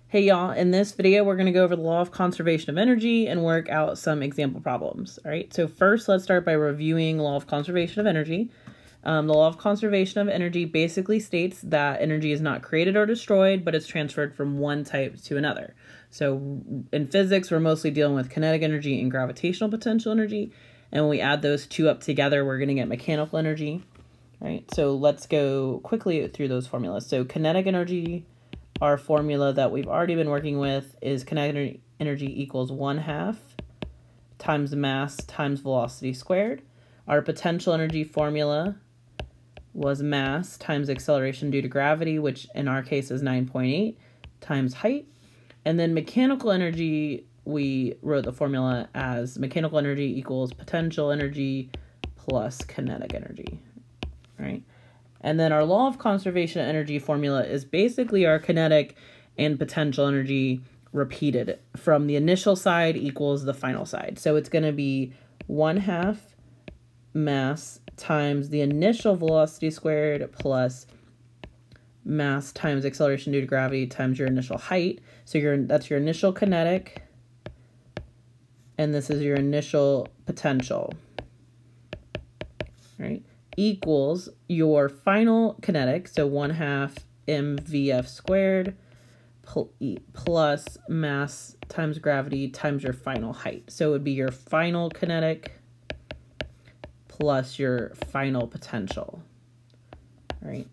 Hey y'all, in this video we're going to go over the law of conservation of energy and work out some example problems. All right, so first let's start by reviewing law of conservation of energy. The law of conservation of energy basically states that energy is not created or destroyed, but it's transferred from one type to another. So in physics, we're mostly dealing with kinetic energy and gravitational potential energy. And when we add those two up together, we're going to get mechanical energy. All right, so let's go quickly through those formulas. So kinetic energy, our formula that we've already been working with, is kinetic energy equals 1/2 times mass times velocity squared. Our potential energy formula was mass times acceleration due to gravity, which in our case is 9.8 times height. And then mechanical energy, we wrote the formula as mechanical energy equals potential energy plus kinetic energy, right? And then our law of conservation of energy formula is basically our kinetic and potential energy repeated from the initial side equals the final side. So it's going to be 1/2 mass times the initial velocity squared plus mass times acceleration due to gravity times your initial height. So that's your initial kinetic, and this is your initial potential, right? Equals your final kinetic, so 1/2 mvf squared plus mass times gravity times your final height. So it would be your final kinetic plus your final potential, right?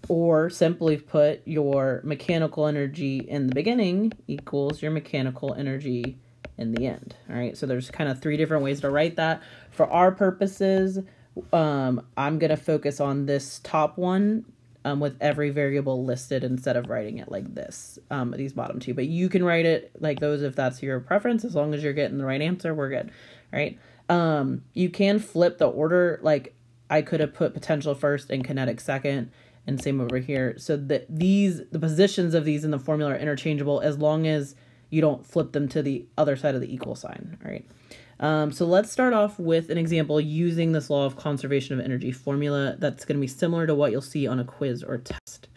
Or simply put, your mechanical energy in the beginning equals your mechanical energy in the end. All right, so there's kind of three different ways to write that. For our purposes, I'm going to focus on this top one with every variable listed instead of writing it like this, these bottom two. But you can write it like those if that's your preference. As long as you're getting the right answer, we're good. All right. You can flip the order. Like I could have put potential first and kinetic second, and same over here. So that the positions of these in the formula are interchangeable as long as you don't flip them to the other side of the equal sign. All right. So let's start off with an example using this law of conservation of energy formula that's going to be similar to what you'll see on a quiz or test.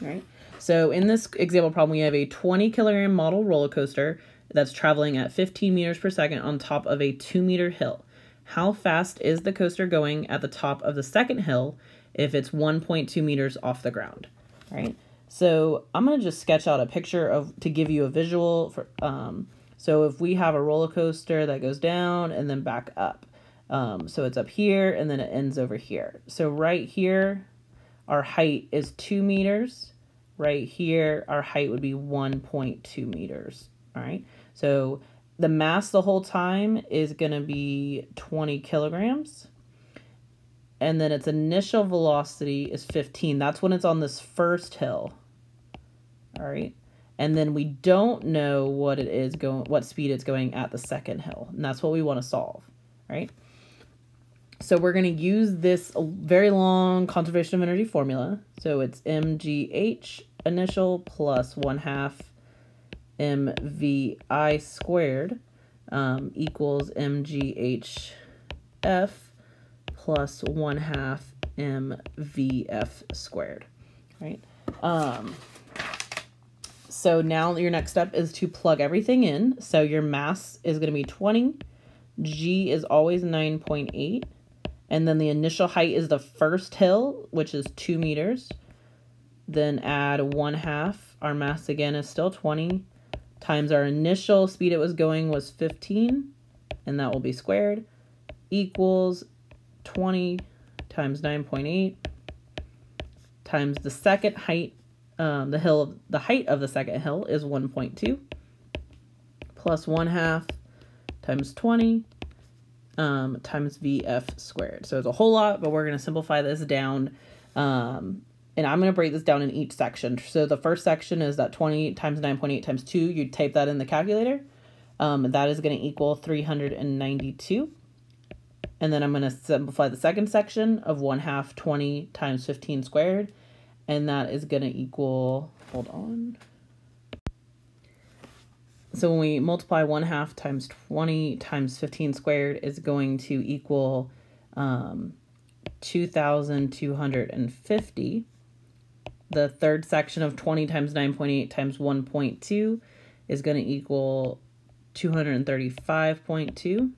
All right. So in this example problem, we have a 20 kilogram model roller coaster that's traveling at 15 meters per second on top of a 2-meter hill. How fast is the coaster going at the top of the second hill if it's 1.2 meters off the ground? All right. So I'm going to just sketch out a picture to give you a visual for, so if we have a roller coaster that goes down and then back up, so it's up here and then it ends over here. So right here, our height is 2 meters. Right here, our height would be 1.2 meters. All right. So the mass the whole time is going to be 20 kilograms. And then its initial velocity is 15. That's when it's on this first hill. All right. And then we don't know what speed it's going at the second hill. And that's what we want to solve, right? So we're going to use this very long conservation of energy formula. So it's mgh initial plus 1/2 mvi squared equals mghf plus 1/2 mvf squared, right? So now your next step is to plug everything in. So your mass is going to be 20. G is always 9.8. And then the initial height is the first hill, which is 2 meters. Then add 1/2. Our mass again is still 20. Times our initial speed it was going was 15. And that will be squared. Equals 20 times 9.8 times the second height. The height of the second hill is 1.2 plus 1/2 times 20 times VF squared. So it's a whole lot, but we're going to simplify this down. And I'm going to break this down in each section. So the first section is that 20 times 9.8 times 2. You type that in the calculator. That is going to equal 392. And then I'm going to simplify the second section of 1/2 20 times 15 squared. And that is going to equal, hold on. So when we multiply 1/2 times 20 times 15 squared is going to equal 2,250. the third section of 20 times 9.8 times 1.2 is going to equal 235.2.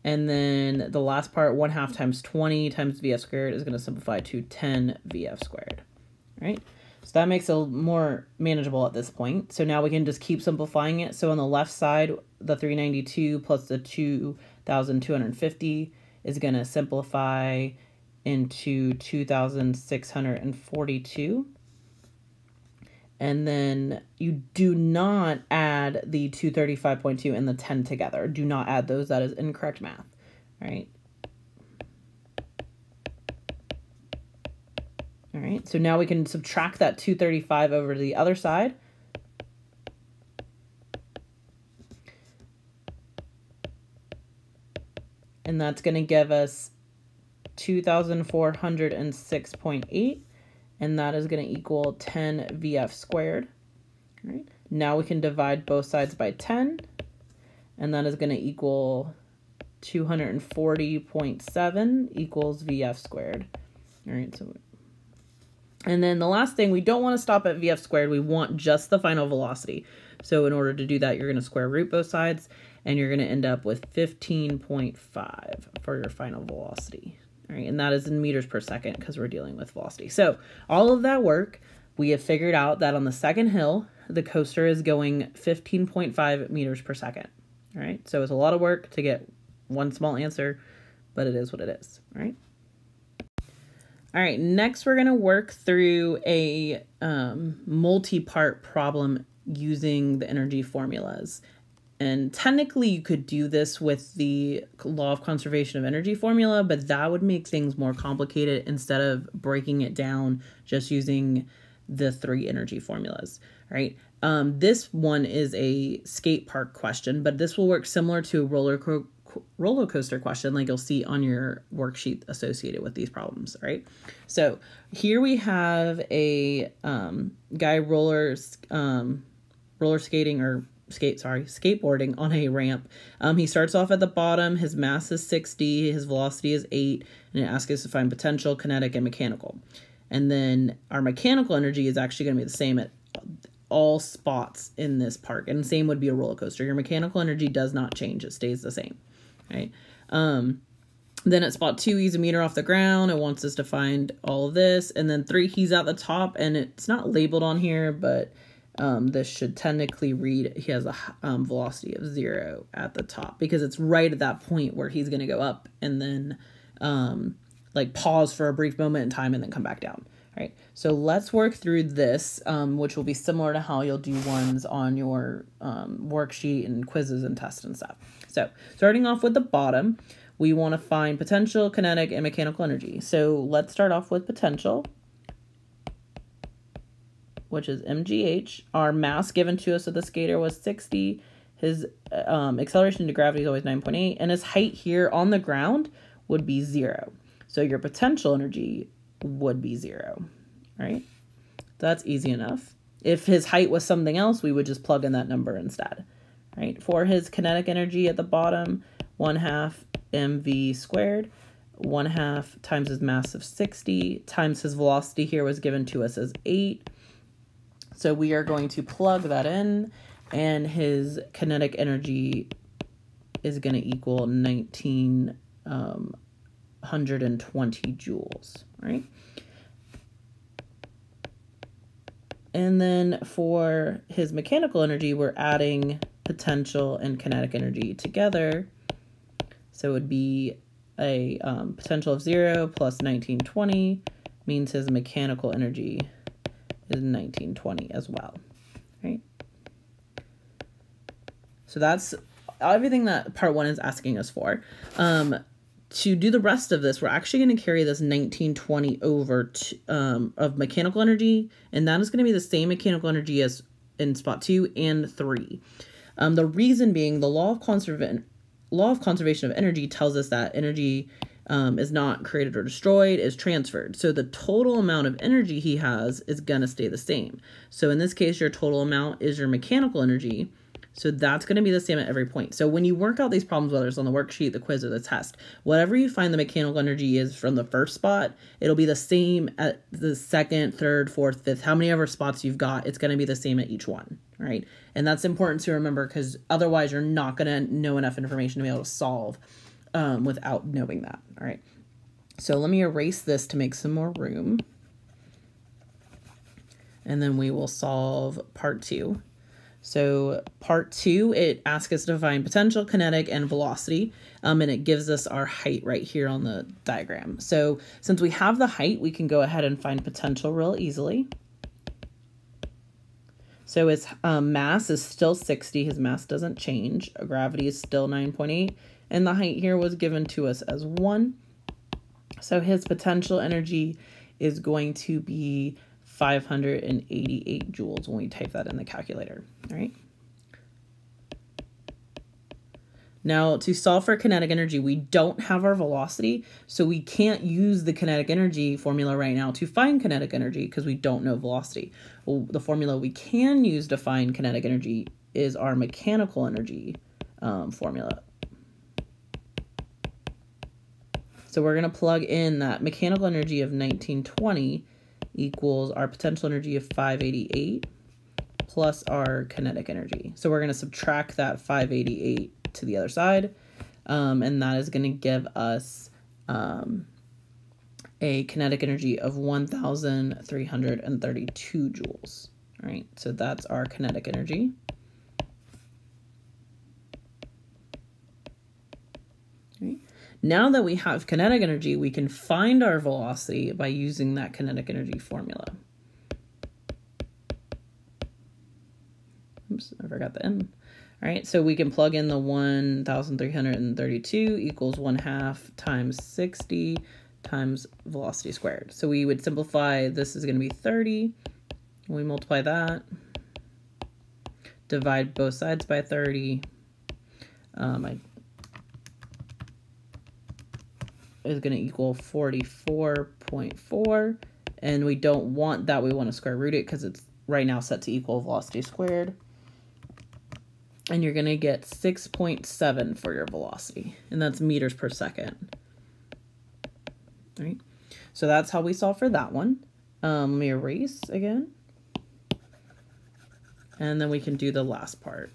And then the last part, 1/2 times 20 times VF squared, is going to simplify to 10 VF squared. All right? So that makes it more manageable at this point. So now we can just keep simplifying it. So on the left side, the 392 plus the 2,250 is going to simplify into 2,642. And then you do not add the 235.2 and the 10 together. Do not add those. That is incorrect math, right? All right, so now we can subtract that 235 over to the other side. And that's going to give us 2,406.8. And that is going to equal 10 VF squared. All right. Now we can divide both sides by 10. And that is going to equal 240.7 equals VF squared. All right. And then the last thing, we don't want to stop at VF squared. We want just the final velocity. So in order to do that, you're going to square root both sides. And you're going to end up with 15.5 for your final velocity. All right, and that is in meters per second because we're dealing with velocity. So all of that work, we have figured out that on the second hill, the coaster is going 15.5 meters per second. All right, so it's a lot of work to get one small answer, but it is what it is. All right. All right, next we're going to work through a multi-part problem using the energy formulas. And technically you could do this with the law of conservation of energy formula, but that would make things more complicated instead of breaking it down just using the 3 energy formulas, right? This one is a skate park question, but this will work similar to a roller coaster question like you'll see on your worksheet associated with these problems, right? So here we have a guy skateboarding on a ramp. He starts off at the bottom. His mass is 60. His velocity is 8. And it asks us to find potential, kinetic, and mechanical. And then our mechanical energy is actually going to be the same at all spots in this park. And the same would be a roller coaster. Your mechanical energy does not change. It stays the same, right? Then at spot 2, he's a meter off the ground. It wants us to find all of this. And then 3, he's at the top. And it's not labeled on here, but this should technically read he has a velocity of 0 at the top because it's right at that point where he's going to go up and then like pause for a brief moment in time and then come back down. All right, so let's work through this, which will be similar to how you'll do ones on your worksheet and quizzes and tests and stuff. So starting off with the bottom, we want to find potential, kinetic, and mechanical energy. So let's start off with potential, which is mgh. Our mass given to us of the skater was 60. His acceleration to gravity is always 9.8. And his height here on the ground would be 0. So your potential energy would be 0, right? That's easy enough. If his height was something else, we would just plug in that number instead, right? For his kinetic energy at the bottom, 1/2 mv squared, 1/2 times his mass of 60 times his velocity here was given to us as 8. So we are going to plug that in, and his kinetic energy is going to equal 1,920 joules, right? And then for his mechanical energy, we're adding potential and kinetic energy together. So it would be a potential of 0 plus 1920 means his mechanical energy is 1920 as well, right? So that's everything that part 1 is asking us for. To do the rest of this, we're actually going to carry this 1920 over to, of mechanical energy, and that is going to be the same mechanical energy as in spot 2 and 3. The reason being the law of conservation of energy tells us that energy is not created or destroyed, is transferred. So the total amount of energy he has is going to stay the same. So in this case, your total amount is your mechanical energy. So that's going to be the same at every point. So when you work out these problems, whether it's on the worksheet, the quiz, or the test, whatever you find the mechanical energy is from the first spot, it'll be the same at the second, third, fourth, fifth, how many ever spots you've got, it's going to be the same at each one, right? And that's important to remember because otherwise you're not going to know enough information to be able to solve without knowing that, all right? So let me erase this to make some more room. And then we will solve part 2. So part 2, it asks us to find potential, kinetic, and velocity, and it gives us our height right here on the diagram. So since we have the height, we can go ahead and find potential real easily. So his mass is still 60. His mass doesn't change. Gravity is still 9.8, and the height here was given to us as 1. So his potential energy is going to be 588 joules when we type that in the calculator, all right? Now, to solve for kinetic energy, we don't have our velocity, so we can't use the kinetic energy formula right now to find kinetic energy because we don't know velocity. Well, the formula we can use to find kinetic energy is our mechanical energy formula. So we're going to plug in that mechanical energy of 1920 equals our potential energy of 588 plus our kinetic energy. So we're going to subtract that 588 to the other side, and that is going to give us a kinetic energy of 1,332 joules. All right, so that's our kinetic energy. All right. Now that we have kinetic energy, we can find our velocity by using that kinetic energy formula. Oops, I forgot the N. All right, so we can plug in the 1,332 equals 1/2 times 60 times velocity squared. So we would simplify, this is going to be 30. We multiply that, divide both sides by 30. Is going to equal 44.4, and we don't want that. We want to square root it because it's right now set to equal velocity squared. And you're going to get 6.7 for your velocity, and that's meters per second. All right, so that's how we solve for that one. Let me erase again, and then we can do the last part.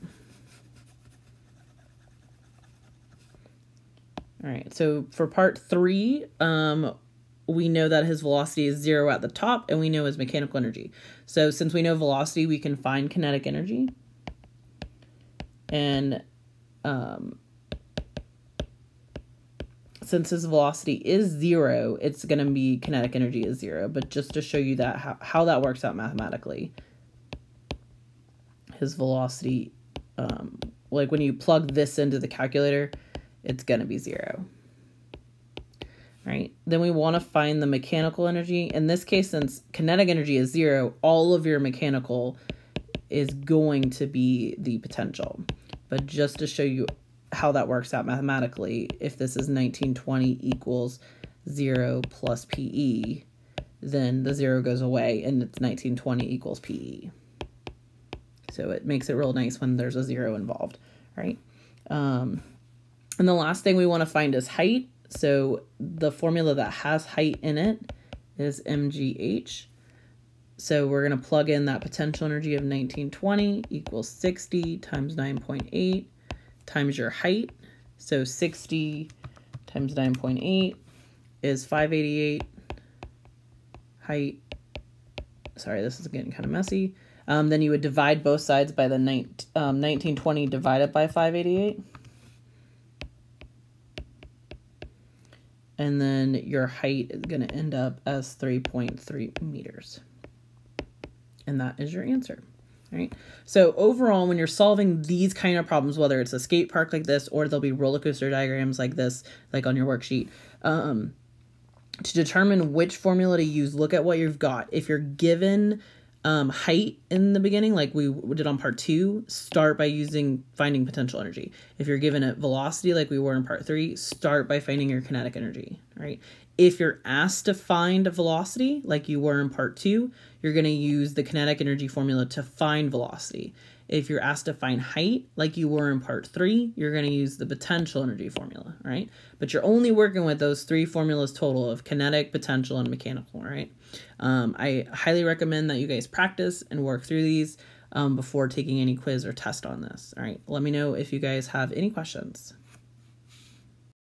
All right, so for part 3, we know that his velocity is 0 at the top, and we know his mechanical energy. So since we know velocity, we can find kinetic energy. And since his velocity is 0, it's going to be kinetic energy is 0. But just to show you that how that works out mathematically, his velocity, like when you plug this into the calculator, it's going to be 0. Right? Then we want to find the mechanical energy. In this case, since kinetic energy is 0, all of your mechanical is going to be the potential. But just to show you how that works out mathematically, if this is 1920 equals 0 plus PE, then the 0 goes away and it's 1920 equals PE. So it makes it real nice when there's a 0 involved, right? And the last thing we want to find is height. So the formula that has height in it is mgh. So we're going to plug in that potential energy of 1920 equals 60 times 9.8 times your height. So 60 times 9.8 is 588. Height, sorry, this is getting kind of messy. Then you would divide both sides by the 1920 divided by 588. And then your height is going to end up as 3.3 meters. And that is your answer. All right. So overall, when you're solving these kind of problems, whether it's a skate park like this, or there'll be roller coaster diagrams like this, like on your worksheet, to determine which formula to use, look at what you've got. If you're given height in the beginning, like we did on part 2, start by finding potential energy. If you're given a velocity, like we were in part 3, start by finding your kinetic energy, right? If you're asked to find velocity, like you were in part 2, you're going to use the kinetic energy formula to find velocity. If you're asked to find height, like you were in part 3, you're going to use the potential energy formula, right? But you're only working with those 3 formulas total of kinetic, potential, and mechanical, right? I highly recommend that you guys practice and work through these before taking any quiz or test on this, all right? Let me know if you guys have any questions.